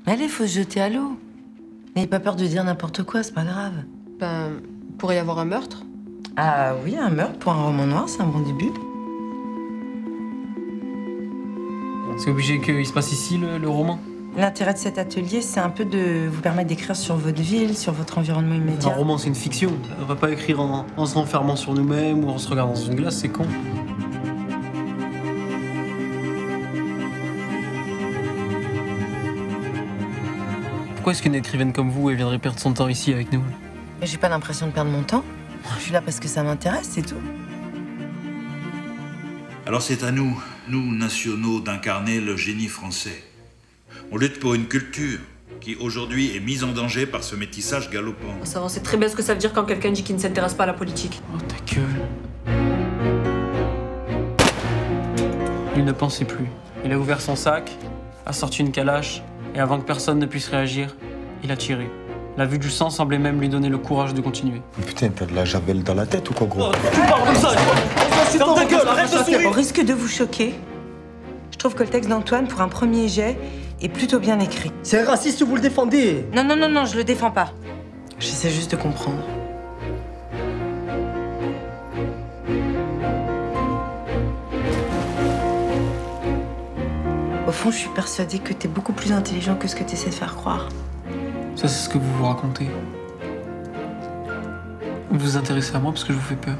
Mais allez, faut se jeter à l'eau. N'ayez pas peur de dire n'importe quoi, c'est pas grave. Ben, pourrait y avoir un meurtre? Ah oui, un meurtre pour un roman noir, c'est un bon début. C'est obligé qu'il se passe ici, le roman? L'intérêt de cet atelier, c'est un peu de vous permettre d'écrire sur votre ville, sur votre environnement immédiat. Un roman, c'est une fiction. On va pas écrire en se renfermant sur nous-mêmes ou en se regardant dans une glace, c'est con. Pourquoi est-ce qu'une écrivaine comme vous, elle viendrait perdre son temps ici avec nous? Mais j'ai pas l'impression de perdre mon temps. Je suis là parce que ça m'intéresse, c'est tout. Alors c'est à nous, nous nationaux, d'incarner le génie français. On lutte pour une culture qui aujourd'hui est mise en danger par ce métissage galopant. On sait très bien ce que ça veut dire quand quelqu'un dit qu'il ne s'intéresse pas à la politique. Oh ta gueule. Il ne pensait plus. Il a ouvert son sac, a sorti une calache, et avant que personne ne puisse réagir, il a tiré. La vue du sang semblait même lui donner le courage de continuer. Putain, t'as de la javel dans la tête ou quoi, gros? Tu parles comme ça! C'est dans ta gueule! Arrête de sourire! Au risque de vous choquer, je trouve que le texte d'Antoine, pour un premier jet, est plutôt bien écrit. C'est raciste, vous le défendez. Non, je le défends pas. J'essaie juste de comprendre. Au fond, je suis persuadée que t'es beaucoup plus intelligent que ce que t'essaies de faire croire. Ça, c'est ce que vous vous racontez. Vous vous intéressez à moi parce que je vous fais peur.